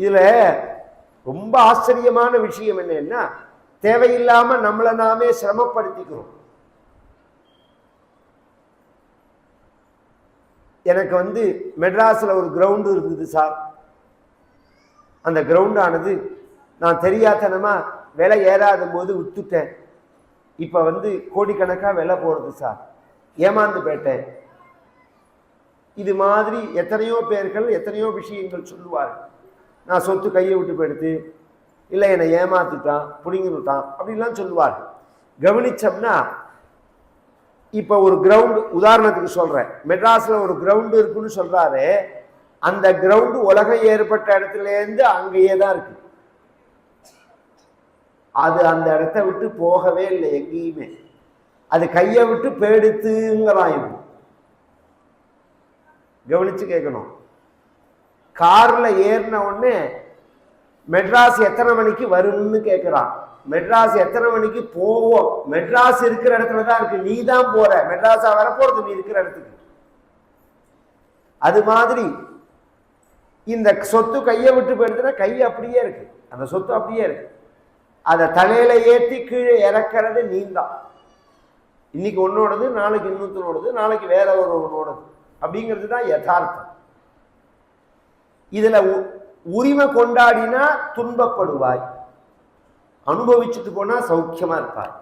இதுல ரொம்ப ஆச்சரியமான விஷயம் என்னன்னா, தேவையில்லாம நம்மளை நாமே சிரமப்படுத்திக்கிறோம். எனக்கு மெட்ராஸ்ல ஒரு கிரவுண்டு இருந்தது சார். அந்த கிரவுண்டானது நான் தெரியாதனமா விலை ஏறாத போது விட்டுட்டேன். இப்ப கோடிக்கணக்கா விலை போறது சார். ஏமாந்து போயிட்டேன். இது மாதிரி எத்தனையோ பேர்கள் எத்தனையோ விஷயங்கள் சொல்லுவார்கள். நான் சொத்து கையை விட்டு போயிடுத்து, இல்லை என்னை ஏமாத்திட்டான், பிடிங்கிட்டான் அப்படின்லாம் சொல்லுவார்கள். கவனிச்சோம்னா இப்ப ஒரு கிரவுண்டு உதாரணத்துக்கு சொல்றேன், மெட்ராஸ்ல ஒரு கிரவுண்டு இருக்குன்னு சொல்றாரு. அந்த கிரவுண்டு உலகம் ஏற்பட்ட இடத்துல இருந்து அங்கேயே தான் இருக்கு. அது அந்த இடத்த விட்டு போகவே இல்லை எங்கேயுமே. அது கையை விட்டு போயிடுத்துங்கிறான். கவனிச்சு கேட்கணும். கார்ல ஏறின உடனே மெட்ராஸ் எத்தனை மணிக்கு வரும்னு கேட்கிறான். மெட்ராஸ் எத்தனை மணிக்கு போவோம்? மெட்ராஸ் இருக்கிற இடத்துல தான் இருக்கு, நீ தான் போற. மெட்ராஸா வரப்போறது நீ இருக்கிற இடத்துக்கு. அது மாதிரி இந்த சொத்து கையை விட்டு போயிடுதுன்னா கை அப்படியே இருக்கு, அந்த சொத்து அப்படியே இருக்கு. அதை தலையில ஏற்றி கீழே இறக்கிறது நீ தான். இன்னைக்கு ஒன்னோடது, நாளைக்கு இன்னொருத்தனோடது, நாளைக்கு வேற ஒருவனோடது அப்படிங்கிறது தான் யதார்த்தம். இதுல உரிமை கொண்டாடினா துன்பப்படுவாய், அனுபவிச்சுட்டு போனா சௌக்கியமா இருப்பாய்.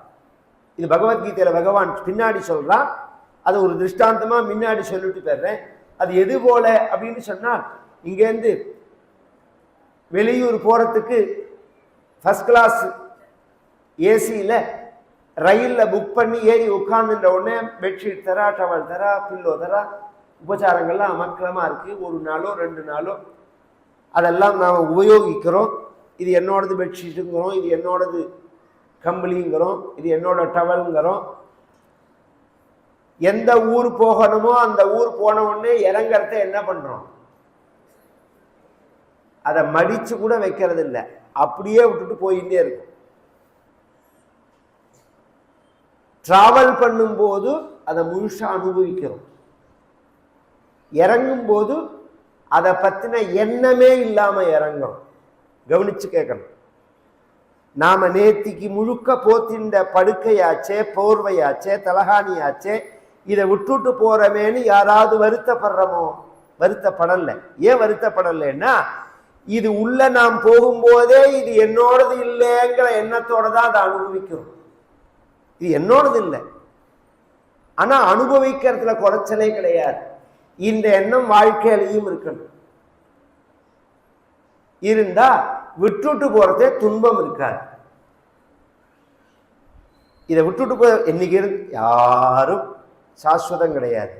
இது பகவத்கீதையில பகவான் பின்னாடி சொல்றான். அது ஒரு திருஷ்டாந்தமா முன்னாடி சொல்லிட்டு போயிடுறேன். அது எது போல அப்படின்னு சொன்னா, இங்கேருந்து வெளியூர் போறதுக்கு ஃபர்ஸ்ட் கிளாஸ் ஏசியில ரயில்ல புக் பண்ணி ஏறி உட்கார்ந்துட்ட உடனே பெட்ஷீட் தரா, டவல் தரா, பில்லோ தரா, உபச்சாரங்கள்லாம் அமக்கலமா இருக்கு. ஒரு நாளோ 2 நாளோ அதெல்லாம் நாம் உபயோகிக்கிறோம். இது என்னோடது பெட்ஷீட்டுங்கிறோம், இது என்னோடது கம்பளிங்கிறோம், இது என்னோட டவலுங்கிறோம். எந்த ஊர் போகணுமோ அந்த ஊர் போன உடனே இறங்கறத என்ன பண்றோம்? அதை மடிச்சு கூட வைக்கிறது இல்லை, அப்படியே விட்டுட்டு போயிட்டே இருக்கும். டிராவல் பண்ணும்போது அதை முழுசா அனுபவிக்கிறோம். இறங்கும் போது அதை பத்தின எண்ணமே இல்லாம இறங்கும். கவனிச்சு கேட்கணும். நாம நேத்திக்கு முழுக்க போத்தின்ற படுக்கையாச்சே, போர்வையாச்சே, தலகாணியாச்சே, இதை விட்டுட்டு போறமேன்னு யாராவது வருத்தப்படுறோமோ? வருத்தப்படல. ஏன் வருத்தப்படலைன்னா, இது உள்ள நாம் போகும்போதே இது என்னோடது இல்லைங்கிற எண்ணத்தோட தான் அதை அனுபவிக்கிறோம். இது என்னோடது இல்லை, ஆனா அனுபவிக்கிறதுல குறைச்சலே கிடையாது. இந்த எண்ணம் வாழ்க்கையிலையும் இருக்கணும். இருந்தா விட்டுட்டு போறதே துன்பம் இருக்காது. இதை விட்டுட்டு போய் என்னைக்கு யாரும் சாஸ்வதம் கிடையாது.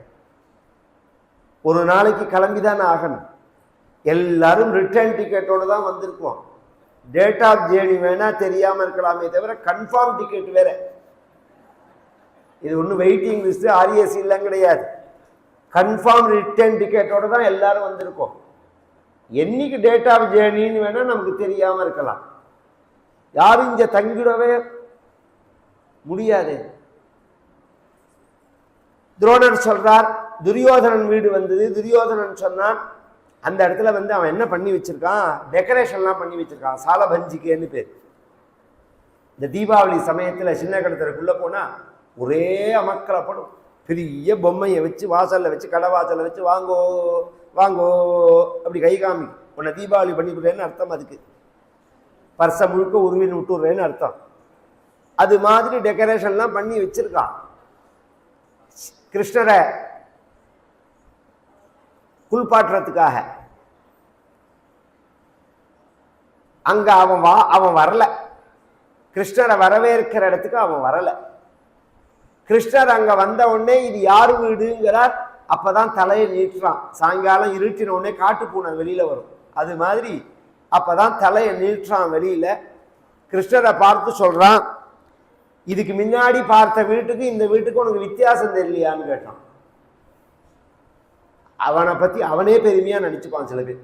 ஒரு நாளைக்கு கிளம்பிதான் ஆகணும். எல்லாரும் ரிட்டர்ன் டிக்கெட்டோட தான் வந்திருக்கோம். டேட் ஆஃப் ஜேர்னி வேணா தெரியாம இருக்கலாமே தவிர கன்ஃபார்ம் டிக்கெட் வேற. இது ஒன்றும் வெயிட்டிங் லிஸ்ட் ஆர்ஏசி எல்லாம் கிடையாது. கன்ஃபார்ம் ரிட்டர்ன் டிக்கெட்டோட தான் எல்லாரும் வந்திருக்கோம். என்னைக்கு டேட் ஆஃப் ஜேர்னின்னு வேணா நமக்கு தெரியாம இருக்கலாம். யாரும் இங்க தங்கிடவே முடியாது. துரோணர் சொல்றார், துரியோதனன் வீடு வந்தது. துரியோதனன் சொன்னான், அந்த இடத்துல அவன் என்ன பண்ணி வச்சிருக்கான், டெக்கரேஷன்லாம் பண்ணி வச்சிருக்கான், சாலபஞ்சிக்கேன்னு பேர். இந்த தீபாவளி சமயத்துல சின்ன கடத்தருக்குள்ள போனா ஒரே அமக்கலப்படும். பெரிய பொம்மையை வச்சு வாசல்ல வச்சு, கடை வாசல்ல வச்சு, வாங்கோ வாங்கோ அப்படி கை காமி, உன்னை தீபாவளி பண்ணிவிடுறேன்னு அர்த்தம். அதுக்கு பர்ச முழுக்க உருவின்னு விட்டுடுறேன்னு அர்த்தம். அது மாதிரி டெக்கரேஷன்லாம் பண்ணி வச்சிருக்கான். கிருஷ்ணரை குளிப்பாட்டுறதுக்காக அங்க அவன் வரல. கிருஷ்ணரை வரவேற்கிற இடத்துக்கு அவன் வரல. கிருஷ்ணர் அங்க வந்த உடனே இது யாரு வீடுங்கிறார். அப்பதான் தலையை நீட்டுறான். சாயங்காலம் இருட்டின உடனே காட்டு பூனை வெளியில வரும். அது மாதிரி அப்பதான் தலையை நீட்டுறான் வெளியில. கிருஷ்ணரை பார்த்து சொல்றான், இதுக்கு முன்னாடி பார்த்த வீட்டுக்கு இந்த வீட்டுக்கு உனக்கு வித்தியாசம் தெரியலையான்னு கேட்டான். அவனை பத்தி அவனே பெருமையா நினைச்சுப்பான். சில பேர்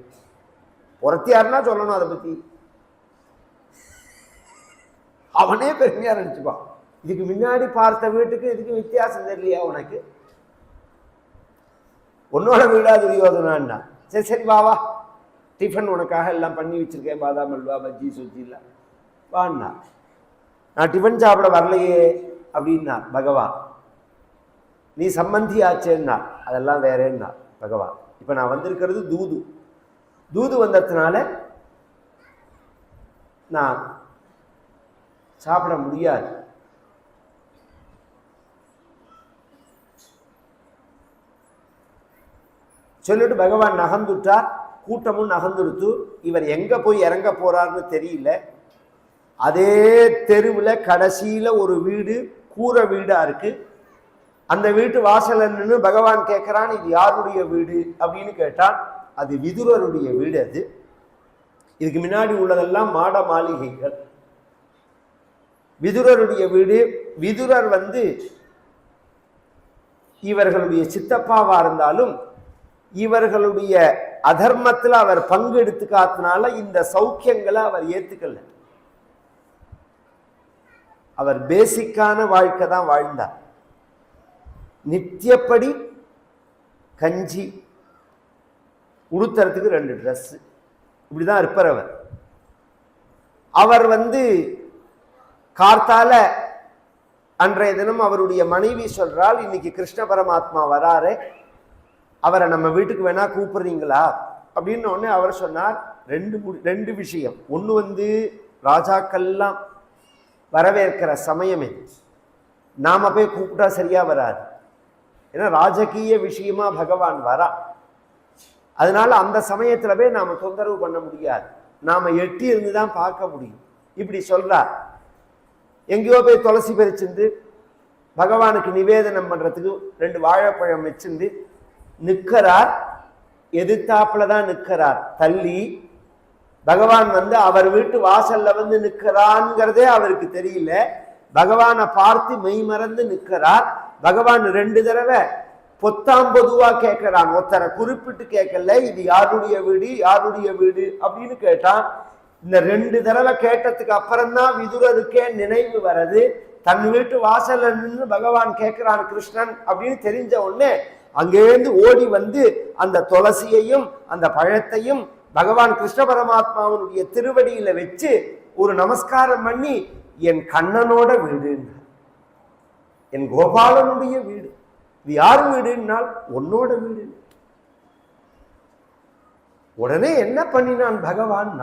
புறத்தியாருன்னா சொல்லணும், அதை பத்தி அவனே பெருமையா நினைச்சுப்பான். இதுக்கு முன்னாடி பார்த்த வீட்டுக்கு இதுக்கு வித்தியாசம் தெரியலையா உனக்கு? உன்னோட வீடா துரியோதனான்னா, சரி சரி வா வா டிஃபன் உனக்காக எல்லாம் பண்ணி வச்சிருக்கேன், பாதாம் அல்வா, பஜ்ஜி, சுஜி இல்லை வான்னா. நான் டிஃபன் சாப்பிட வரலையே அப்படின்னா பகவான். நீ சம்பந்தி ஆச்சேன்னா அதெல்லாம் வேறேன்னா பகவான். இப்போ நான் வந்திருக்கிறது தூது. தூது வந்ததுனால நான் சாப்பிட முடியாது. சொல்லிட்டு பகவான் நகர்ந்துட்டார். கூட்டமும் நகர்ந்துடுத்து. இவர் எங்க போய் இறங்க போறாருன்னு தெரியல. அதே தெருவில் கடைசியில ஒரு வீடு, கூரை வீடா இருக்கு. அந்த வீட்டு வாசல்ல நின்று பகவான் கேட்கிறான், இது யாருடைய வீடு அப்படின்னு கேட்டான். அது விதுரருடைய வீடு. அது இதுக்கு முன்னாடி உள்ளதெல்லாம் மாட மாளிகைகள். விதுரருடைய வீடு. விதுரர் இவர்களுடைய சித்தப்பாவா இருந்தாலும் இவர்களுடைய அதர்மத்தில் அவர் பங்கு எடுத்துக்காதனால இந்த சௌக்கியங்களை அவர் ஏத்துக்கல. அவர் பேசிக்கான வாழ்க்கை தான் வாழ்ந்தார். நித்தியப்படி கஞ்சி, உடுத்துறதுக்கு 2 ட்ரெஸ், இப்படிதான் இருப்பார் அவர். அவர் கார்த்தால அன்றைய தினம் அவருடைய மனைவி சொல்றாள், இன்னைக்கு கிருஷ்ண பரமாத்மா வராரு, அவரை நம்ம வீட்டுக்கு வேணா கூப்பிடுறீங்களா அப்படின்னு. உடனே அவர் சொன்னார், ரெண்டு விஷயம். ஒன்று ராஜாக்கள்லாம் வரவேற்கிற சமயமே, நாம போய் கூப்பிட்டா சரியா வராது. ஏன்னா ராஜகீய விஷயமா பகவான் வரா. அதனால அந்த சமயத்துல போய் நாம தொந்தரவு பண்ண முடியாது, நாம எட்டி இருந்து தான் பார்க்க முடியும். இப்படி சொல்றார். எங்கேயோ போய் துளசி பறிச்சிருந்து பகவானுக்கு நிவேதனம் பண்றதுக்கு 2 வாழைப்பழம் வச்சிருந்து நிற்கிறார். எதிர்த்தாப்புல தான் நிற்கிறார். தள்ளி பகவான் அவர் வீட்டு வாசல்ல நிற்கிறான்ங்கிறதே அவருக்கு தெரியல. பகவானை பார்த்து மெய் மறந்து நிற்கிறார். பகவான் 2 தடவை பொத்தாம் பொதுவா கேட்கிறான். ஒருத்தரை குறிப்பிட்டு கேட்கல, இது யாருடைய வீடு, யாருடைய வீடு அப்படின்னு கேட்டான். இந்த 2 தடவை கேட்டதுக்கு அப்புறம்தான் விதுரருக்கே நினைவு வருது. தன் வீட்டு வாசல்ல நின்று பகவான் கேட்கிறான் கிருஷ்ணன் அப்படின்னு தெரிஞ்ச உடனே அங்கேருந்து ஓடி அந்த துளசியையும் அந்த பழத்தையும் பகவான் கிருஷ்ண பரமாத்மாவனுடைய திருவடியில வச்சு ஒரு நமஸ்காரம் பண்ணி, என் கண்ணனோட வீடு, என் கோபாலனுடைய வீடு, இது யார் வீடுனால் உன்னோட வீடு. உடனே என்ன பண்ணினான் பகவான்,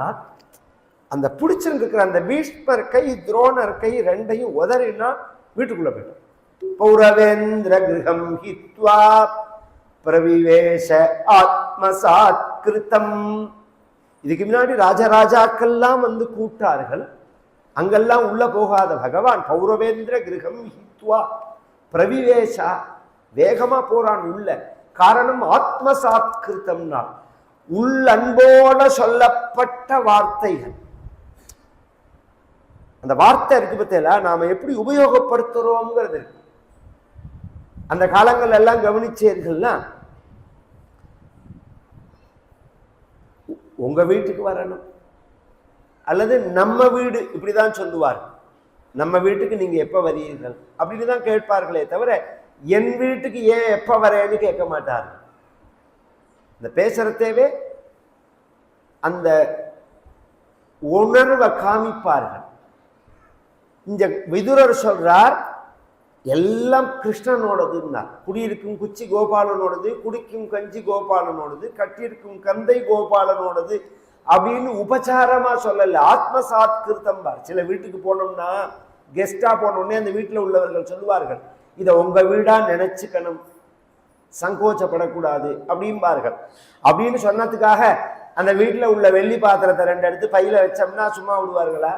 அந்த பிடிச்சிருக்கிற அந்த பீஷ்மர் கை, துரோணர் கை 2ஐயும் உதறினா வீட்டுக்குள்ள போயிட்டான். பௌரவேந்திர கிரகம் ஹித்வா பிரவிவேஷ ஆத்மசாத்கிருதம். இதுக்கு முன்னாடி ராஜராஜாக்கள்லாம் கூட்டார்கள். அங்கெல்லாம் உள்ள போகாத பகவான் பௌரவேந்திர கிரகம் ஹித்வா பிரவிவேஷா, வேகமா போறான் உள்ள. காரணம் ஆத்மசாத்கிருதம்னா உள்ளன்போட சொல்லப்பட்ட வார்த்தைகள். அந்த வார்த்தை இருக்கு பத்தியில நாம எப்படி உபயோகப்படுத்துறோம்ங்கிறது இருக்கு. அந்த காலங்கள் எல்லாம் கவனிச்சீர்கள்னா, உங்க வீட்டுக்கு வரணும் அல்லது நம்ம வீடு இப்படிதான் சொல்லுவார். நம்ம வீட்டுக்கு நீங்க எப்ப வரீர்கள் அப்படின்னு தான் கேட்பார்களே தவிர என் வீட்டுக்கு ஏன் எப்ப வரேன்னு கேட்க மாட்டார்கள். இந்த பேசுறதேவே அந்த உணர்வை காமிப்பார்கள். இந்த விதுரர் சொல்றார், எல்லாம் கிருஷ்ணனோடதுன்னா. குடியிருக்கும் குச்சி கோபாலனோடது, குடிக்கும் கஞ்சி கோபாலனோடது, கட்டியிருக்கும் கந்தை கோபாலனோடது அப்படின்னு உபச்சாரமா சொல்லல, ஆத்மசாத்கிருதம் பார். சில வீட்டுக்கு போனோம்னா கெஸ்டா போனோடனே அந்த வீட்டில் உள்ளவர்கள் சொல்லுவார்கள், இதை உங்க வீடா நினைச்சுக்கணும், சங்கோச்சப்படக்கூடாது அப்படிம்பார்கள். அப்படின்னு சொன்னதுக்காக அந்த வீட்டில் உள்ள வெள்ளி பாத்திரத்தை 2 எடுத்து பையில வச்சோம்னா சும்மா விடுவார்களா?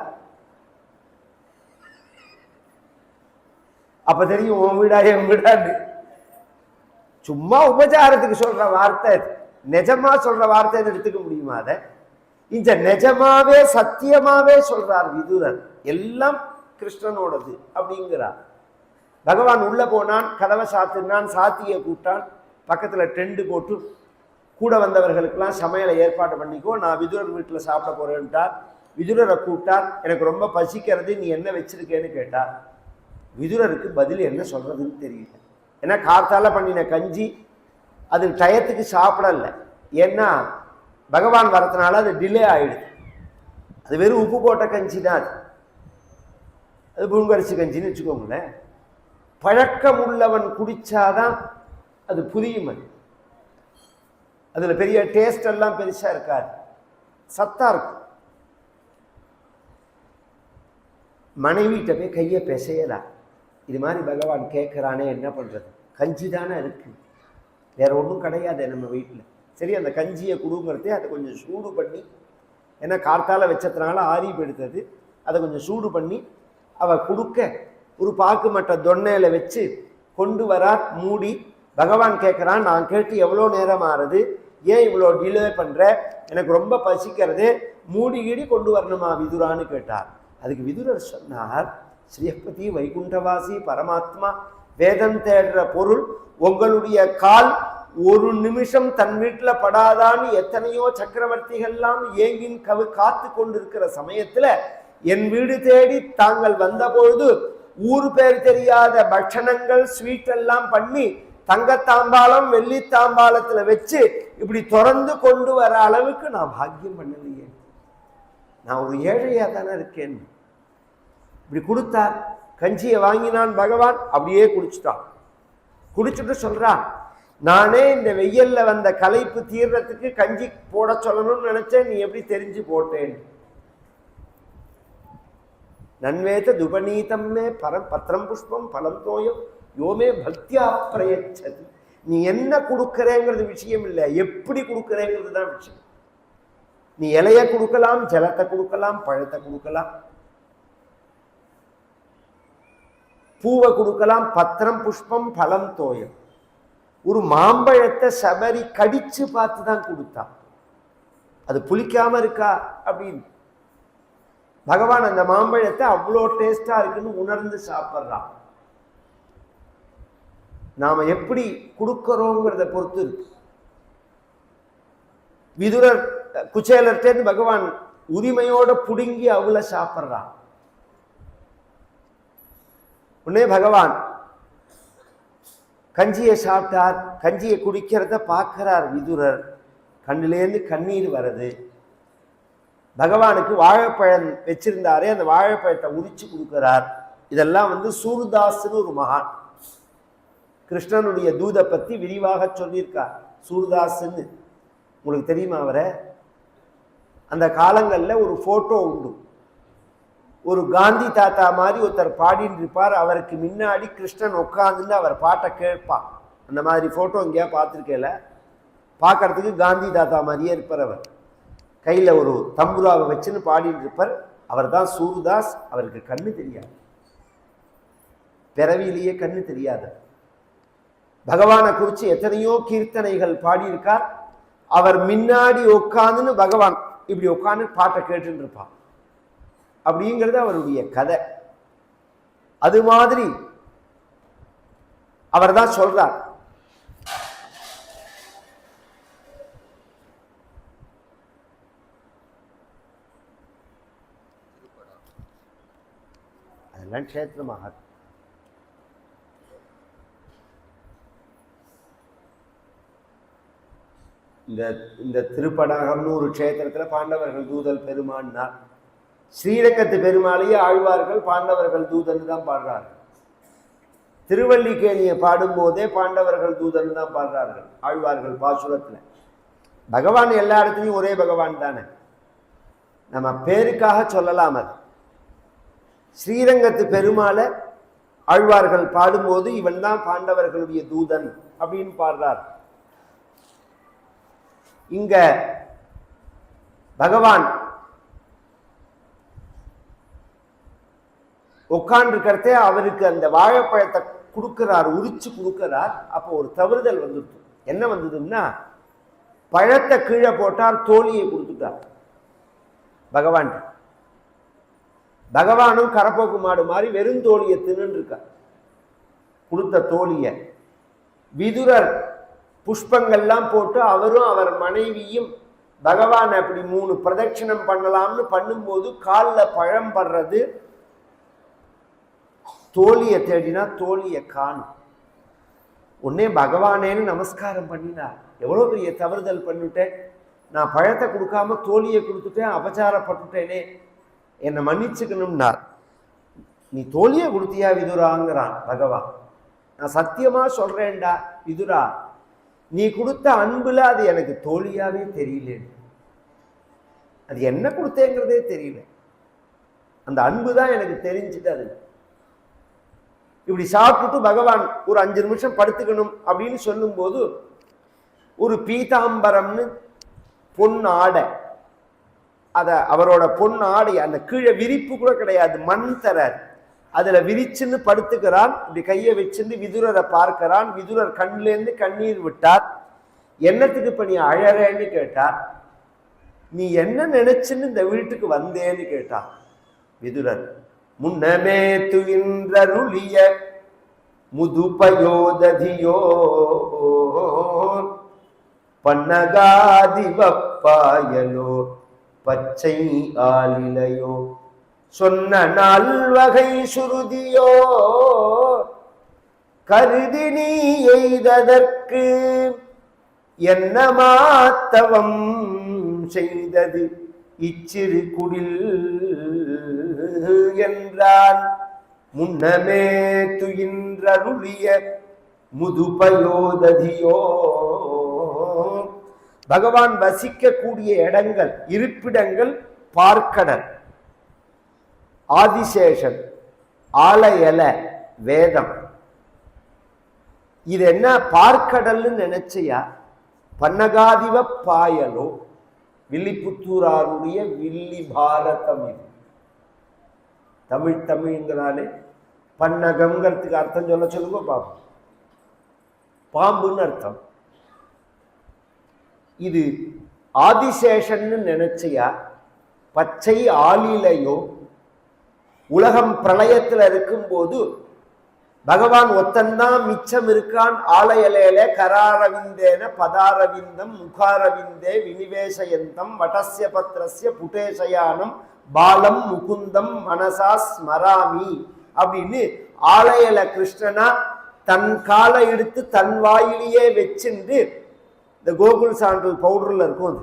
அப்ப தெரியும் உன் வீடா என் வீடான்னு. சும்மா உபச்சாரத்துக்கு சொல்ற வார்த்தை, நிஜமா சொல்ற வார்த்தை எடுத்துக்க முடியுமா? அதை இந்த நிஜமாவே சத்தியமாவே சொல்றார் விதுரர். எல்லாம் கிருஷ்ணனோடது அப்படிங்கிறார். பகவான் உள்ள போனான், கதவை சாத்தினான், சாத்தியை கூட்டான், பக்கத்துல டெண்டு போட்டு கூட வந்தவர்களுக்கெல்லாம் சமையலை ஏற்பாடு பண்ணிக்கோ, நான் விதுரர் வீட்டில் சாப்பிட போறேன்ட்டார். விதுரரை கூப்பிட்டார். எனக்கு ரொம்ப பசிக்கிறது, நீ என்ன வச்சிருக்கேன்னு கேட்டார். விதுரருக்கு பதில் என்ன சொல்றதுன்னு தெரியல. ஏன்னா கார்த்தால பண்ணின கஞ்சி அது டயத்துக்கு சாப்பிடல. ஏன்னா பகவான் வரதுனால அது டிலே ஆயிடுது. அது வெறும் உப்பு போட்ட கஞ்சி தான். அது புழுங்கரிசி கஞ்சின்னு வச்சுக்கோங்களேன். பழக்கம் உள்ளவன் குடிச்சாதான் அது புரியும். அதுல பெரிய டேஸ்ட் எல்லாம் பெருசா இருக்காது, சத்தா இருக்கும். மனைவிட்ட போய் கையை பிசையலாம். இது மாதிரி பகவான் கேட்கிறானே என்ன பண்றது, கஞ்சி தானே இருக்கு, வேற ஒன்றும் கிடையாது நம்ம வீட்டில். சரி, அந்த கஞ்சியை கொடுங்கிறதே அதை கொஞ்சம் சூடு பண்ணி, ஏன்னா கார்த்தால வச்சதுனால ஆறி எடுத்தது, அதை கொஞ்சம் சூடு பண்ணி அவ கொடுக்க ஒரு பாக்கு மட்ட தொன்னையில வச்சு கொண்டு வரா. மூடி பகவான் கேட்குறான், நான் கேட்டு எவ்வளோ நேரம் ஆறுது, ஏன் இவ்வளோ டிலே பண்ற, எனக்கு ரொம்ப பசிக்கிறது, மூடி கீடி கொண்டு வரணுமா விதுரான்னு கேட்டார். அதுக்கு விதுரர் சொன்னார், ஸ்ரீஹப்பதி வைகுண்டவாசி பரமாத்மா, வேதம் தேடுற பொருள் உங்களுடைய கால் ஒரு நிமிஷம் தன் வீட்டில் படாதான்னு எத்தனையோ சக்கரவர்த்திகள்லாம் ஏங்கின் காத்து கொண்டிருக்கிற சமயத்துல என் வீடு தேடி தாங்கள் வந்த பொழுது ஊர் பேர் தெரியாத பட்சணங்கள் ஸ்வீட் எல்லாம் பண்ணி தங்கத்தாம்பாளம் வெள்ளித்தாம்பாளத்துல வச்சு இப்படி திறந்து கொண்டு வர அளவுக்கு நான் பாக்கியம் பண்ணலையே, நான் ஒரு ஏழையா தானே இருக்கேன். இப்படி கொடுத்தார். கஞ்சியை வாங்கினான் பகவான், அப்படியே குடிச்சுட்டான். குடிச்சுட்டு சொல்றான், நானே இந்த வெயில்ல வந்த களைப்பு தீர்றதுக்கு கஞ்சி போட சொல்லணும்னு நினைச்சேன், நீ எப்படி தெரிஞ்சு போட்டேன். நன்வேத துபநீதம்மே பத்திரம் புஷ்பம் பலம் தோயம் யோமே பக்தியா பிரயச்சது. நீ என்ன கொடுக்கறேங்கிறது விஷயம் இல்லை, எப்படி கொடுக்கறேங்கிறது தான் விஷயம். நீ இலைய கொடுக்கலாம், ஜலத்தை கொடுக்கலாம், பழத்தை கொடுக்கலாம், பூவை கொடுக்கலாம், பத்திரம் புஷ்பம் பலம் தோயம். ஒரு மாம்பழத்தை சபரி கடிச்சு பார்த்து தான் கொடுத்தான், அது புளிக்காம இருக்கா அப்படின்னு. பகவான் அந்த மாம்பழத்தை அவ்வளோ டேஸ்டா இருக்குன்னு உணர்ந்து சாப்பிட்றான். நாம எப்படி கொடுக்கிறோங்கிறத பொறுத்து இருக்கு. விதுரர் குச்சேலர்டேந்து பகவான் உரிமையோட புடுங்கி அவளை சாப்பிட்றான். உடனே பகவான் கஞ்சியை சாப்பிட்டார். கஞ்சியை குடிக்கிறத பார்க்கிறார் விதுரர். கண்ணிலேருந்து கண்ணீர் வருது. பகவானுக்கு வாழைப்பழம் வச்சிருந்தாரே, அந்த வாழைப்பழத்தை உரிச்சு கொடுக்கிறார். இதெல்லாம் சூர்தாஸ்னு ஒரு மகான் கிருஷ்ணனுடைய தூதை பத்தி விரிவாக சொல்லியிருக்கார். சூர்தாஸ்ன்னு உங்களுக்கு தெரியுமா அவரை? அந்த காலங்கள்ல ஒரு போட்டோ உண்டு. ஒரு காந்தி தாத்தா மாதிரி ஒருத்தர் பாடின்னு இருப்பார், அவருக்கு முன்னாடி கிருஷ்ணன் உட்காந்துன்னு அவர் பாட்டை கேட்பார். அந்த மாதிரி போட்டோ எங்கேயா பார்த்துருக்கேல, பார்க்கறதுக்கு காந்தி தாத்தா மாதிரியே இருப்பார். அவர் கையில் ஒரு தம்புராவை வச்சுன்னு பாடிட்டு இருப்பார். அவர் தான் சூர்தாஸ். அவருக்கு கண்ணு தெரியாது, பிறவியிலேயே கண்ணு தெரியாது. பகவானை குறித்து எத்தனையோ கீர்த்தனைகள் பாடியிருக்கார். அவர் முன்னாடி உட்காந்துன்னு பகவான் இப்படி உட்காந்து பாட்டை கேட்டுன்னு இருப்பார். அப்படிங்கிறது அவருடைய கதை. அது மாதிரி அவர் தான் சொல்றார், அதெல்லாம் க்ஷேத்திரமாக இந்த திருப்படகம்னு ஒரு க்ஷேத்திரத்துல பாண்டவர்கள் தூதல் பெருமான்னார். ஸ்ரீரங்கத்து பெருமாளையே ஆழ்வார்கள் பாண்டவர்கள் தூதன் தான் பாடுறார்கள். திருவல்லிக்கேணியை பாடும்போதே பாண்டவர்கள் தூதன் தான் பாடுறார்கள் ஆழ்வார்கள் பாசுரத்துல. பகவான் எல்லா இடத்துலையும் ஒரே பகவான் தானே, நம்ம பேருக்காக சொல்லலாம். அது ஸ்ரீரங்கத்து பெருமாளை ஆழ்வார்கள் பாடும்போது இவன் தான் பாண்டவர்களுடைய தூதன் அப்படின்னு பாடுறார். இங்க பகவான் உட்கார்ந்துருக்கிறதே அவருக்கு அந்த வாழைப்பழத்தை கொடுக்கிறார், உரிச்சு கொடுக்கிறார். அப்போ ஒரு தவறுதல் வந்துடுது. என்ன வந்ததுன்னா, பழத்தை கீழே போட்டார், தோழியை கொடுத்துட்டார் பகவான். பகவானும் கரப்போக்கு மாடு மாதிரி வெறும் தோழியை தின்னு இருக்கார். கொடுத்த தோழிய விதுரர் புஷ்பங்கள்லாம் போட்டு அவரும் அவர் மனைவியும் பகவான் அப்படி 3 பிரதட்சிணம் பண்ணலாம்னு பண்ணும்போது காலில் பழம் படுறது. தோழியை தேடினா தோழியை காணும். உடனே பகவானேன்னு நமஸ்காரம் பண்ணினார். எவ்வளோ பெரிய தவறுதல் பண்ணிட்டேன், நான் பழத்தை கொடுக்காம தோழியை கொடுத்துட்டேன், அபச்சாரப்பட்டுட்டேனே, என்னை மன்னிச்சுக்கணும்னார். நீ தோழியை கொடுத்தியா விதுராங்கிறான் பகவான். நான் சத்தியமா சொல்றேன்டா விதுரா, நீ கொடுத்த அன்புல அது எனக்கு தோழியாவே தெரியல, அது என்ன கொடுத்தேங்கிறதே தெரியல, அந்த அன்பு தான் எனக்கு தெரிஞ்சுட்டு. அது இப்படி சாப்பிட்டுட்டு பகவான் ஒரு 5 நிமிஷம் படுத்துக்கணும் அப்படின்னு சொல்லும் போது ஒரு பீதாம்பரம்னு பொன் ஆடை, அத அவரோட பொன் ஆடை, அந்த கீழே விரிப்பு கூட கிடையாது, மண் தரார், அதுல விரிச்சுன்னு படுத்துக்கிறான். இப்படி கையை வச்சுன்னு விதுரரை பார்க்கிறான். விதுரர் கண்லேருந்து கண்ணீர் விட்டார். என்னத்துக்கு இப்ப நீ அழறேன்னு கேட்டார். நீ என்ன நினைச்சுன்னு இந்த வீட்டுக்கு வந்தேன்னு கேட்டார் விதுரர். முன்னமே துயின்றருளிய முதுபயோததியோ பன்னகாதிவப்பாயலோ பச்சை ஆலிலையோ சொன்ன நால்வகை சுருதியோ கருதி நீ எய்ததற்கு என்ன மாத்தவம் செய்தது இச்சிறு குடில் என்றான். முன்னமே துயின்றருளிய முதுபயோததியோ, பகவான் வசிக்கக்கூடிய இடங்கள், இருப்பிடங்கள் பார்க்கடல், ஆதிசேஷன், ஆலயல, வேதம். இது என்ன பார்க்கடல்னு நினைச்சியா? பன்னகாதிவ பாயலோ, வில்லிபுத்தூராருடைய வில்லி பாரதம். இது தமிழ் தமிழ்ங்கிறானே. பன்னகம்ங்கிறதுக்கு அர்த்தம் சொல்ல சொல்லுங்க பாப்போம். பாம்புன்னு அர்த்தம். இது ஆதிசேஷன்னு நினைச்சியா? பச்சை ஆலிலையோ, உலகம் பிரளயத்தில் இருக்கும்போது பகவான் ஒத்தன்தான் மிச்சம் இருக்கான். ஆலயலேல கராரவிந்தேன பதாரவிந்தம் முகாரவிந்தே வினிவேசயந்தம் வடஸ்ய பத்ரஸ்ய புடேசயானம் பாலம் முகுந்தம் மனசா ஸ்மராமி அப்படின்னு ஆலயல கிருஷ்ணனா தன் காலை எடுத்து தன் வாயிலேயே வச்சுண்டு, இந்த கோகுல் சாண்டல் பவுடர்ல இருக்கும்,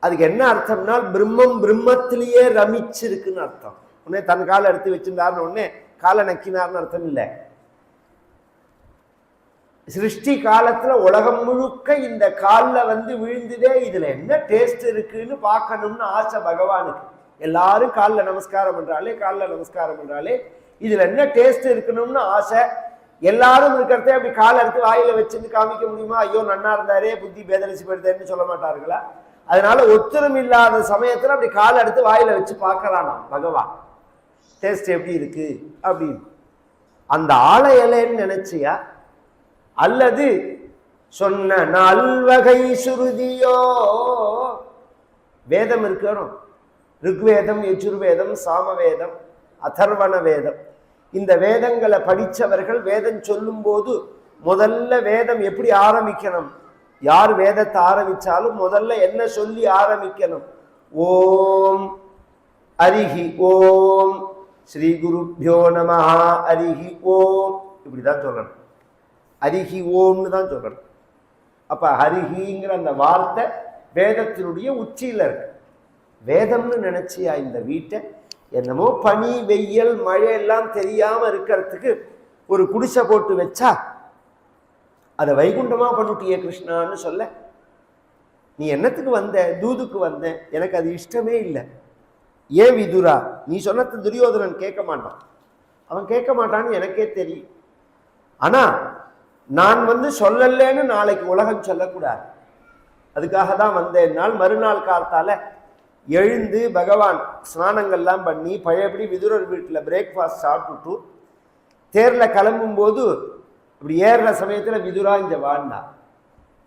அதுக்கு என்ன அர்த்தம்னா பிரம்மம் பிரம்மத்திலேயே ரமிச்சிருக்குன்னு அர்த்தம். உடனே தன் காலை எடுத்து வச்சிருந்தாருன்னு உடனே காலை நக்கினார்னு அர்த்தம் இல்லை. சிருஷ்டி காலத்துல உலகம் முழுக்க இந்த காலில் வந்து விழுந்துதே, இதுல என்ன டேஸ்ட் இருக்குன்னு பார்க்கணும்னு ஆசை பகவானுக்கு. எல்லாரும் காலில் நமஸ்காரம் பண்றாளே, காலில் நமஸ்காரம் பண்றாளே, இதுல என்ன டேஸ்ட் இருக்கணும்னு ஆசை. எல்லாரும் இருக்கிறதே அப்படி காலை எடுத்து வாயில வச்சுன்னு காமிக்க முடியுமா? ஐயோ நன்னா இருந்தாரே, புத்தி பேதலிச்சு போயிடுதேன்னு சொல்ல மாட்டார்களா? அதனால ஒத்துரம் இல்லாத சமயத்துல அப்படி காலை எடுத்து வாயில வச்சு பார்க்கறானா பகவான், டேஸ்ட் எப்படி இருக்கு அப்படின்னு. அந்த ஆலயலேன்னு நினைச்சியா? அல்லது சொன்ன நால்வகை சுருதியோ, வேதம் இருக்கணும், ருக்வேதம், யஜுர்வேதம், சாமவேதம், அதர்வண வேதம். இந்த வேதங்களை படித்தவர்கள் வேதம் சொல்லும் போது முதல்ல வேதம் எப்படி ஆரம்பிக்கணும்? யார் வேதத்தை ஆரம்பிச்சாலும் முதல்ல என்ன சொல்லி ஆரம்பிக்கணும்? ஓம் அரிஹி ஓம் ஸ்ரீ குருப்யோ நமஹ அரிஹி ஓம், இப்படிதான் சொல்லணும். அரிஹி ஓம்னு தான் சொல்லணும். அப்ப ஹரிஹிங்கிற அந்த வார்த்தை வேதத்தினுடைய உச்சியில இருக்கு. வேதம்னு நினைச்சியா இந்த வீட்டை? என்னமோ பனி வெயில் மழை எல்லாம் தெரியாம இருக்கிறதுக்கு ஒரு குடிசை போட்டு வச்சா அதை வைகுண்டமா பண்ணிட்டியே கிருஷ்ணான்னு சொல்ல. நீ என்னத்துக்கு வந்த? தூதுக்கு வந்த, எனக்கு அது இஷ்டமே இல்லை. ஏன் விதுரா? நீ சொன்னது துரியோதனன் கேட்க மாட்டான், அவன் கேட்க மாட்டான்னு எனக்கே தெரியும். ஆனா நான் வந்து சொல்லலேன்னு நாளைக்கு உலகம் சொல்லக்கூடாது, அதுக்காக தான் வந்தேன். நாள் மறுநாள் காலத்தால எழுந்து பகவான் ஸ்நானங்கள்லாம் பண்ணி பழையபடி விதுரர் வீட்டில் பிரேக்ஃபாஸ்ட் சாப்பிட்டுட்டு தேரில் கிளம்பும்போது இப்படி ஏறுற சமயத்தில் விதுரா இங்கே வாழ்ந்தா.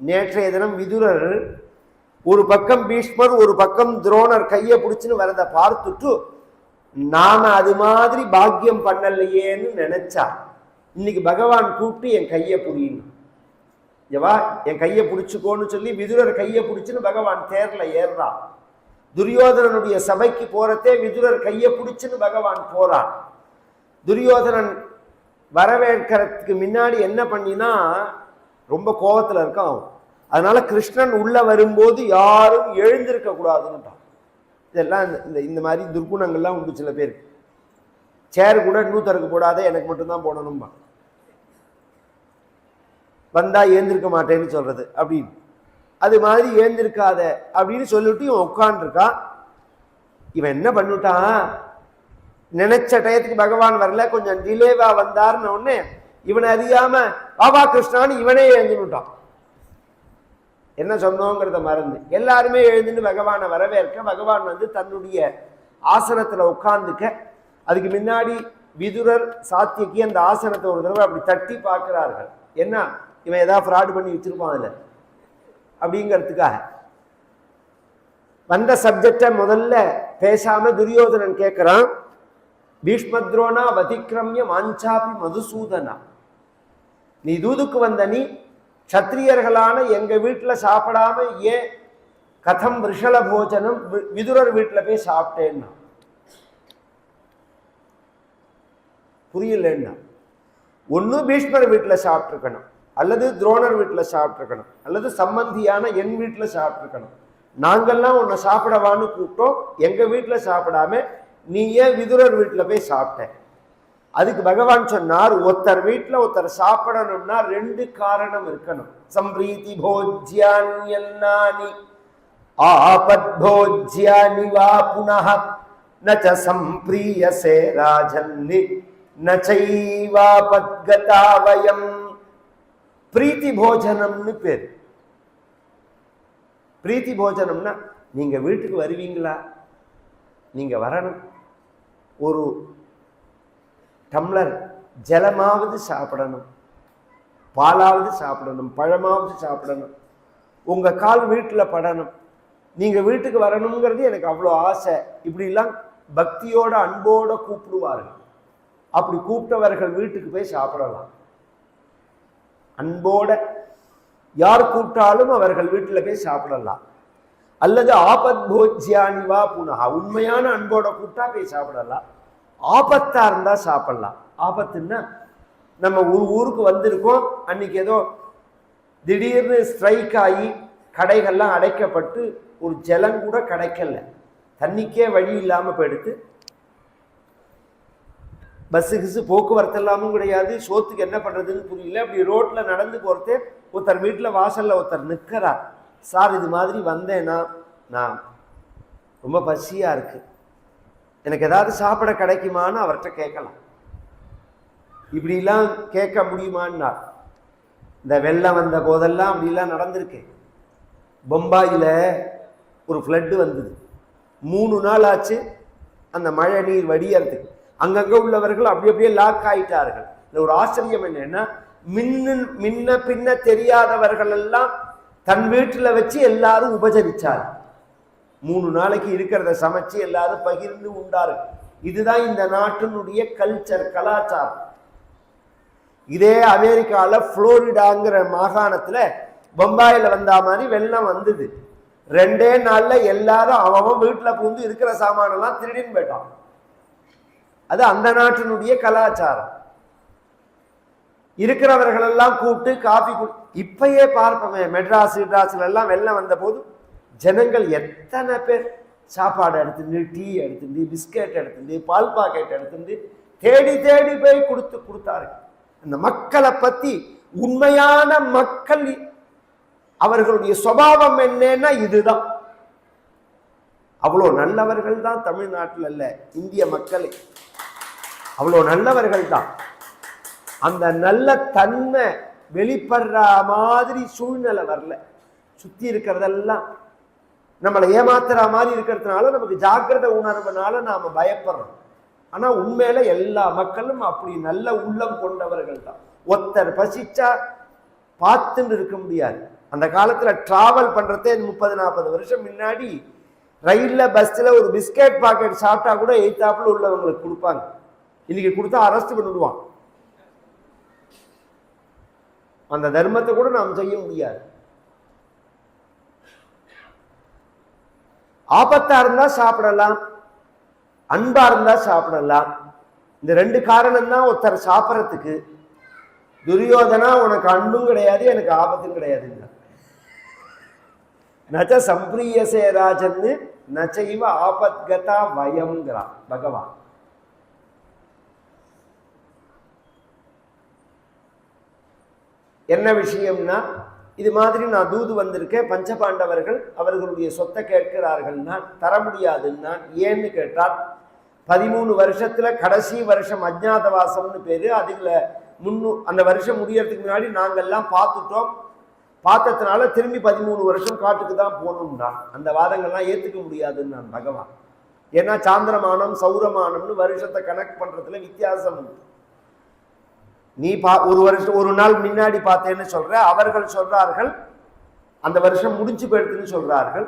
நேற்றைய தினம் விதுரர் ஒரு பக்கம் பீஷ்மர் ஒரு பக்கம் துரோணர் கையை பிடிச்சின்னு வரதை பார்த்துட்டு நாம அது மாதிரி பாக்கியம் பண்ணலையேன்னு நினைச்சா. இன்னைக்கு பகவான் கூப்பிட்டு என் கையை பிடின்னு, ஜவா என் கையை பிடிச்சுக்கோன்னு சொல்லி விதுரர் கையை பிடிச்சுன்னு பகவான் தேர்ல ஏறுறான். துரியோதனனுடைய சபைக்கு போறதே விதுரர் கையை பிடிச்சுன்னு பகவான் போறான். துரியோதனன் வரவேற்கிறதுக்கு முன்னாடி என்ன பண்ணினா, ரொம்ப கோபத்துல இருக்கான். அதனால கிருஷ்ணன் உள்ள வரும்போது யாரும் எழுந்திருக்க கூடாதுன்னு. இதெல்லாம் இந்த மாதிரி துர்குணங்கள்லாம் உண்டு சில பேருக்கு. சேர் கூட இன்னொருத்தருக்கு போடாத, எனக்கு மட்டும்தான் போடணும்பா, வந்தா ஏந்திருக்க மாட்டேன்னு சொல்றது அப்படின்னு. அது மாதிரி ஏந்திருக்காத அப்படின்னு சொல்லிட்டு இவன் உட்காந்துருக்கான். இவன் என்ன பண்ணிட்டான், நினைச்ச டயத்துக்கு பகவான் வரல, கொஞ்சம் டிலேவா வந்தாருன்னு உடனே இவனை அறியாம பாபா கிருஷ்ணான்னு இவனே எழுந்துட்டான். என்ன சொன்னோங்கிறத மறந்து எல்லாருமே எழுந்துட்டு பகவானை வரவேற்க, பகவான் வந்து தன்னுடைய ஆசனத்துல உட்கார்ந்துக்க, அதுக்கு முன்னாடி விதுரர் சாத்தியக்கி அந்த ஆசனத்தை ஒரு தடவை அப்படி தட்டி பார்க்கிறார்கள். என்ன இவன் ஏதாவது ஃப்ராட் பண்ணி வச்சிருப்பான் அதுல அப்படிங்கிறதுக்காக. வந்த சப்ஜெக்டை முதல்ல பேசாம துரியோதனன் கேட்கிறான், பீஷ்மத்ரோணா வதிக்கிரமிய மாஞ்சாபி மதுசூதனா, நீ தூதுக்கு வந்த நீ சத்திரியர்களான எங்க வீட்டுல சாப்பிடாம ஏன் கதம் விஷல போஜனம் விதுரர் வீட்டுல போய் சாப்பிட்டேன்னா புரியலன்னா, ஒன்னு பீஷ்மர் வீட்டுல சாப்பிட்டுருக்கணும், அல்லது துரோணர் வீட்டுல சாப்பிட்டுருக்கணும், அல்லது சம்பந்தியான என் வீட்டுல சாப்பிட்டுருக்கணும். நாங்கள்லாம் உன்னை சாப்பிடவான்னு கூப்பிட்டோம், எங்க வீட்டுல சாப்பிடாம நீ ஏன் விதுரர் வீட்டுல போய் சாப்பிட்ட? அதுக்கு பகவான் சொன்னார், ஒருத்தர் வீட்டுல ஒருத்தர் சாப்பிடணும்னா ரெண்டு காரணம் இருக்கணும். சம்பிரீதி போஜ்யானி ஆபத் போஜ்யானி வா புனஹ நச சம்பிரியசே ராஜன்னி நச்சைவாபத்கதா வயம். பிரீத்தி போஜனம்னு பேர். பிரீத்தி போஜனம்னா நீங்க வீட்டுக்கு வருவீங்களா, நீங்க வரணும், ஒரு டம்ளர் ஜலமாவது சாப்பிடணும், பாலாவது சாப்பிடணும், பழமாவது சாப்பிடணும், உங்க கால் வீட்டில் படணும், நீங்க வீட்டுக்கு வரணுங்கிறது எனக்கு அவ்வளோ ஆசை. இப்படிலாம் பக்தியோட அன்போட கூப்பிடுவார்கள். அப்படி கூப்பிட்டவர்கள் வீட்டுக்கு போய் சாப்பிடலாம். அன்போட யார் கூப்பிட்டாலும் அவர்கள் வீட்டில் போய் சாப்பிடலாம். அல்லது ஆபத் போஜ்யானி வா புனஹ, உண்மையான அன்போட கூப்பிட்டா போய் சாப்பிடலாம். ஆபத்தா இருந்தா சாப்பிடலாம். ஆபத்துன்னா நம்ம ஊருக்கு வந்திருக்கோம், அன்னைக்கு ஏதோ திடீர்னு ஸ்ட்ரைக் ஆகி கடைகள்லாம் அடைக்கப்பட்டு ஒரு ஜலம் கூட கிடைக்கல, தண்ணிக்கே வழி இல்லாம போயிடுத்து, பஸ்ஸு கிசு போக்குவரத்து எல்லாமும் கிடையாது, சோத்துக்கு என்ன பண்றதுன்னு புரியல. அப்படி ரோட்ல நடந்து போறதே ஒருத்தர் வீட்டில் வாசல்ல ஒருத்தர் நிற்கிறார், சார் இது மாதிரி வந்தேன்னா நான் ரொம்ப பசியா இருக்கு, எனக்கு ஏதாவது சாப்பிட கிடைக்குமான்னு அவர்கிட்ட கேட்கலாம். இப்படிலாம் கேட்க முடியுமான்னா, இந்த வெள்ளம் வந்த போதெல்லாம் அப்படிலாம் நடந்திருக்கு. பொம்பாயில் ஒரு ஃப்ளட்டு வந்தது, 3 நாள் ஆச்சு அந்த மழை நீர் வடியறதுக்கு. அங்கங்க உள்ளவர்கள் அப்படி அப்படியே லாக் ஆயிட்டார்கள். இந்த ஒரு ஆச்சரியம் என்னன்னா, முன்ன பின்ன தெரியாதவர்கள் எல்லாம் தன் வீட்டில் வச்சு எல்லாரும் உபசரிச்சார். 3 நாளைக்கு இருக்கிறத சமைச்சு எல்லாரும் பகிர்ந்து உண்டார்கள். இதுதான் இந்த நாட்டினுடைய கல்ச்சர், கலாச்சாரம். இதே அமெரிக்கால புளோரிடாங்கிற மாகாணத்துல பம்பாயில வந்த மாதிரி வெள்ளம் வந்தது. 2 நாள்ல எல்லாரும் அவன் வீட்டுல பூந்து இருக்கிற சாமானெல்லாம் திருடின்னு போயிட்டான். அது அந்த நாட்டினுடைய கலாச்சாரம். இருக்கிறவர்கள் எல்லாம் கூப்பிட்டு காபி இப்பயே பார்ப்போமே, மெட்ராஸ்ல எல்லாம் வெள்ளம் வந்த போது ஜனங்கள் எத்தனை பேர் சாப்பாடு எடுத்துட்டு, டீ எடுத்துட்டு, பிஸ்கெட் எடுத்துட்டு, பால் பாக்கெட் எடுத்துட்டு தேடி தேடி போய் கொடுத்தார்கள். அந்த மக்களை பத்தி உண்மையான மக்கள் அவர்களுடைய சுபாவம் என்னன்னா இதுதான். அவ்வளோ நல்லவர்கள் தான் தமிழ்நாட்டில் அல்ல, இந்திய மக்களே அவ்வளோ நல்லவர்கள் தான். அந்த நல்ல தன்மை வெளிப்படுற மாதிரி சூழ்நிலை வரல. சுத்தி இருக்கிறதெல்லாம் நம்மளை ஏமாத்துற மாதிரி இருக்கிறதுனால நமக்கு ஜாக்கிரதை உணர்வுனால நாம பயப்படுறோம். ஆனா உண்மையில எல்லா மக்களும் அப்படி நல்ல உள்ளம் கொண்டவர்கள் தான். ஒருத்தர் பசிச்சா பார்த்துன்னு இருக்க முடியாது. அந்த காலத்துல டிராவல் பண்றதே 30-40 வருஷம் முன்னாடி ரயில்ல பஸ்ல ஒரு பிஸ்கெட் பாக்கெட் சாப்பிட்டா கூட எய்த்தாப்புல உள்ளவங்களுக்கு கொடுப்பாங்க. இன்னைக்கு கொடுத்தா அரெஸ்ட் பண்ணிடுவான். அந்த தர்மத்தை கூட நாம் செய்ய முடியாது. ஆபத்தா இருந்தா சாப்பிடலாம், அன்பா இருந்தா சாப்பிடலாம். இந்த 2 காரணம் தான் ஒருத்தர் சாப்பிட்றதுக்கு. துரியோதனா உனக்கு அன்பும் கிடையாது, எனக்கு ஆபத்தும் கிடையாதுங்க. நச்ச சம்பிரியசே ராஜன்னு நச்சைவ ஆபத்கதா வயம்ங்கிறான் பகவான். என்ன விஷயம்னா, இது மாதிரி நான் தூது வந்திருக்கேன், பஞ்சபாண்டவர்கள் அவர்களுடைய சொத்தை கேட்கிறார்கள்னா தர முடியாதுன்னா ஏன்னு கேட்டால் 13 வருஷத்துல கடைசி வருஷம் அஜ்ஞாதவாசம்னு பேரு. அதுல அந்த வருஷம் முடியறதுக்கு முன்னாடி நாங்கெல்லாம் பார்த்துட்டோம். பார்த்ததுனால திரும்பி 13 வருஷம் காட்டுக்கு தான் போகணும்னா அந்த வாதங்கள்லாம் ஏத்துக்க முடியாதுன்னு நான் பகவான். ஏன்னா சாந்திரமானம் சௌரமானம்னு வருஷத்தை கனெக்ட் பண்றதுல வித்தியாசம் உண்டு. நீ ஒரு வருஷம் ஒரு நாள் முன்னாடி பார்த்தேன்னு சொல்ற, அவர்கள் சொல்றார்கள் அந்த வருஷம் முடிஞ்சு போயிடுதுன்னு சொல்றார்கள்.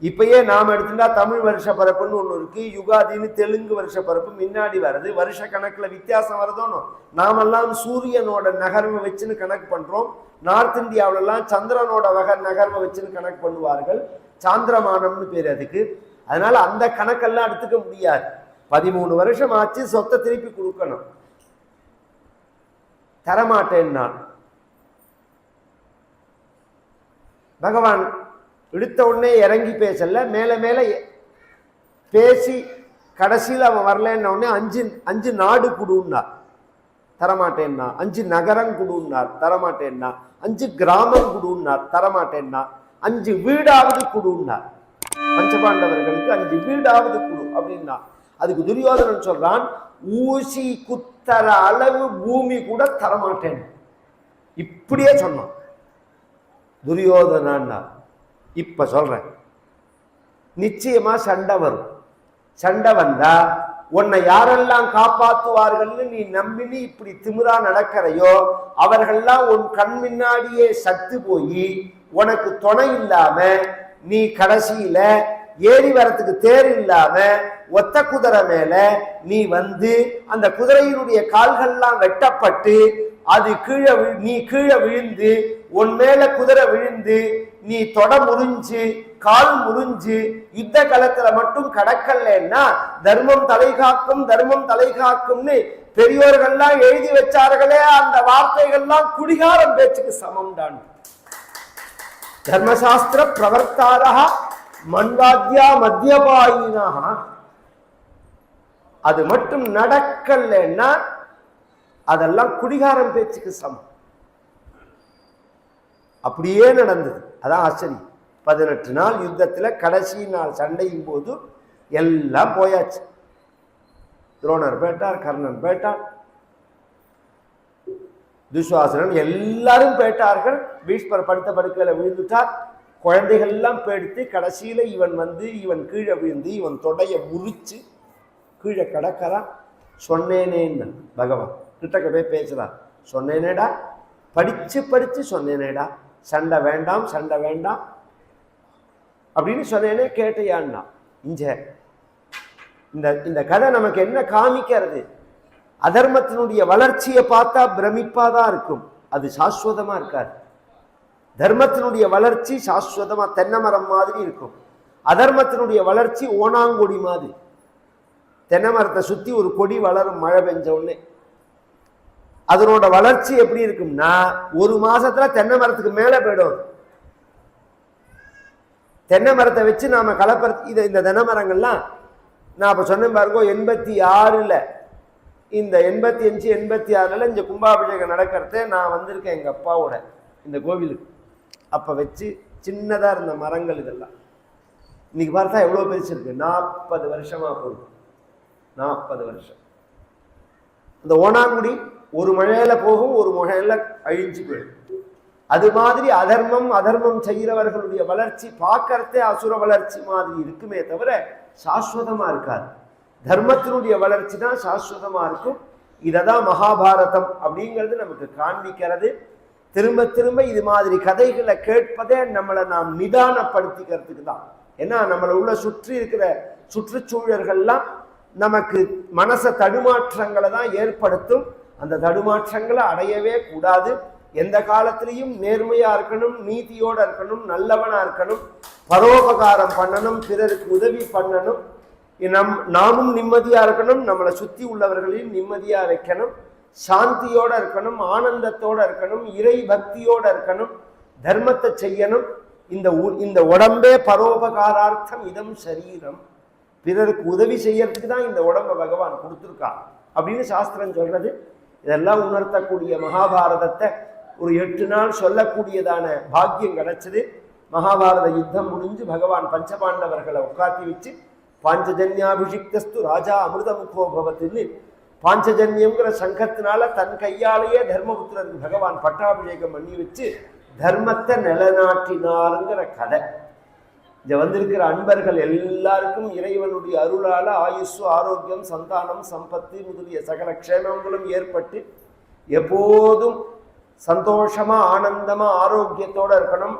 இப்பயே நாம் எடுத்துட்டா தமிழ் வருஷ பரப்புன்னு ஒன்று இருக்கு, யுகாதின்னு தெலுங்கு வருஷ பரப்பு முன்னாடி வருது, வருஷ கணக்கில் வித்தியாசம் வருதோன்னு. நாமெல்லாம் சூரியனோட நகர்வை வச்சுன்னு கணக்கு பண்றோம். நார்த் இந்தியாவிலலாம் சந்திரனோட நகர்வை வச்சுன்னு கணக்கு பண்ணுவார்கள். சாந்திரமானம்னு பேர் அதுக்கு. அதனால அந்த கணக்கெல்லாம் எடுத்துக்க முடியாது. 13 வருஷம் ஆச்சு, சொத்தை திருப்பி கொடுக்கணும். தரமாட்டேன் நான். பகவான் எடுத்த உடனே இறங்கி பேசல, மேல மேல பேசி கடைசியில் அவன் வரலன்ன உடனே அஞ்சு நாடு குடுன்னார், தரமாட்டேன்னா. 5 நகரம் குடுன்னார், தரமாட்டேன்னா. 5 கிராமம் குடுன்னார், தரமாட்டேன்னா. 5 வீடாவது குடுன்னார். பஞ்சபாண்டவர்களுக்கு 5 வீடாவது குடு அப்படின்னா. அதுக்கு துரியோதனன் சொல்றான், ஊசி குத்தர அளவு பூமி கூட தரமாட்டேன். இப்படியே சொன்னான் துரியோதனா. இப்ப சொல்றேன், நிச்சயமா சண்டை வரும். சண்டை வந்தா உன்னை யாரெல்லாம் காப்பாற்றுவார்கள்னு நீ நம்பினி இப்படி திமிரா நடக்கிறையோ அவர்கள்லாம் உன் கண் முன்னாடியே சத்து போய் உனக்கு துணை இல்லாம நீ கடைசியில ஏறி வரத்துக்கு தேர் இல்லாம ஒத்த குதிரை மேல நீ வந்து அந்த குதிரையினுடைய கால்கள்லாம் வெட்டப்பட்டு அது நீ கீழே விழுந்து உன் மேல குதிரை விழுந்து நீ தொட முறிஞ்சு கால் முறிஞ்சு யுத்த களத்துல மட்டும் கடக்கலன்னா தர்மம் தலை காக்கும், தர்மம் தலை காக்கும்னு பெரியோர்கள்லாம் எழுதி வச்சார்களே, அந்த வார்த்தைகள்லாம் குடிகாரம் பேச்சுக்கு சமம் தான். தர்மசாஸ்திர பிரவர்த்தாரா மன்வாத்யா மத்தியபாயினா. அது மட்டும் நடக்கலன்னா அதெல்லாம் குடிகாரம் பேச்சுக்கு சமம். அப்படியே நடந்தது. அதான் ஆச்சரியம். 18 நாள் யுத்தத்துல கடைசி நாள் சண்டையும் போது எல்லாம் போயாச்சு. துரோணர் போயிட்டார், கர்ணன் போயிட்டார், துஸ்வாசனன் எல்லாரும் போயிட்டார்கள். பீஷ்மர் படுத்த படுக்கையில விழுந்துட்டார். குழந்தைகள் எல்லாம் போயிடுத்து. கடைசியில இவன் வந்து இவன் கீழே விழுந்து இவன் தொடைய முறிச்சு கீழே கடக்கிறான். சொன்னேனேன்னு பகவான் கிட்டக்க போய் பேசுறார். சொன்னேனேடா, படிச்சு படிச்சு சொன்னேனேடா, சண்டை வேண்டாம் சண்டை வேண்டாம் அப்படின்னு சொன்னேனே, கேட்டையான்னா. இந்த கதை நமக்கு என்ன காமிக்கிறது? அதர்மத்தினுடைய வளர்ச்சியை பார்த்தா பிரமிப்பாதான் இருக்கும், அது சாஸ்வதமா இருக்காது. தர்மத்தினுடைய வளர்ச்சி சாஸ்வதமா தென்னை மரம் மாதிரி இருக்கும். அதர்மத்தினுடைய வளர்ச்சி ஓனாங்கொடி மாதிரி. தென்னை மரத்தை சுத்தி ஒரு கொடி வளரும் மழை பெஞ்ச உடனே. அதனோட வளர்ச்சி எப்படி இருக்கும்னா 1 மாசத்துல தென்னை மரத்துக்கு மேல போயிடும். தென்னை மரத்தை வச்சு நாம கலப்பறது. இந்த தென்னை மரங்கள்லாம் நான் இப்ப சொன்னேன் பாருங்க, 86ல் இந்த 85 86ல் இந்த கும்பாபிஷேகம் நடக்கிறத நான் வந்திருக்கேன் எங்க அப்பாவோட இந்த கோவிலுக்கு. அப்ப வச்சு சின்னதா இருந்த மரங்கள் இதெல்லாம் இன்னைக்கு பார்த்தா எவ்வளவு பெருசு இருக்கு. 40 வருஷமா போகுது. 40 வருஷம். அந்த ஓனாங்குடி ஒரு மழையில போகும், ஒரு மழையில அழிஞ்சு போயிடும். அது மாதிரி அதர்மம் செய்கிறவர்களுடைய வளர்ச்சி பார்க்கறதே அசுர வளர்ச்சி மாதிரி இருக்குமே தவிர சாஸ்வதமா இருக்காது. தர்மத்தினுடைய வளர்ச்சி தான் சாஸ்வதமா இருக்கும். இததான் மகாபாரதம் அப்படிங்கிறது நமக்கு காண்பிக்கிறது. திரும்ப திரும்ப இது மாதிரி கதைகளை கேட்பதே நம்மளை நாம் நிதானப்படுத்திக்கிறதுக்கு தான். ஏன்னா நம்மளை உள்ள சுற்றி இருக்கிற சுற்றுச்சூழல்கள்லாம் நமக்கு மனச தடுமாற்றங்களை தான் ஏற்படுத்தும். அந்த தடுமாற்றங்களை அடையவே கூடாது. எந்த காலத்திலையும் நேர்மையா இருக்கணும், நீதியோட இருக்கணும், நல்லவனா இருக்கணும், பரோபகாரம் பண்ணணும், பிறருக்கு உதவி பண்ணணும். நாமும் நிம்மதியா இருக்கணும், நம்மளை சுத்தி உள்ளவர்களையும் நிம்மதியா வைக்கணும், சாந்தியோட இருக்கணும், ஆனந்தத்தோட இருக்கணும், இறை பக்தியோட இருக்கணும், தர்மத்தை செய்யணும். இந்த உடம்பே பரோபகாரார்த்தம் இதம் சரீரம், பிறருக்கு உதவி செய்யறதுக்கு தான் இந்த உடம்பை பகவான் கொடுத்துருக்கா அப்படின்னு சாஸ்திரம் சொல்றது. இதெல்லாம் உணர்த்தக்கூடிய மகாபாரதத்தை ஒரு 8 நாள் சொல்லக்கூடியதான பாக்கியம் கிடைச்சது. மகாபாரத யுத்தம் முடிஞ்சு பகவான் பஞ்சபாண்டவர்களை உட்காத்தி வச்சு பாஞ்சஜன்யாபிஷிக்தஸ்து ராஜா அமிர்தமுகோ பவத்துன்னு பாஞ்சஜன்யம்ங்கிற சங்கத்தினால தன் கையாலேயே தர்மபுத்திரருக்கு பகவான் பட்டாபிஷேகம் பண்ணி வச்சு தர்மத்தை நிலநாட்டினாருங்கிற கதை. இங்க வந்திருக்கிற அன்பர்கள் எல்லாருக்கும் இறைவனுடைய அருளால ஆயுசு, ஆரோக்கியம், சந்தானம், சம்பத்து முதலிய சகல க்ஷேமங்களும் ஏற்பட்டு எப்போதும் சந்தோஷமா ஆனந்தமா ஆரோக்கியத்தோட இருக்கணும்.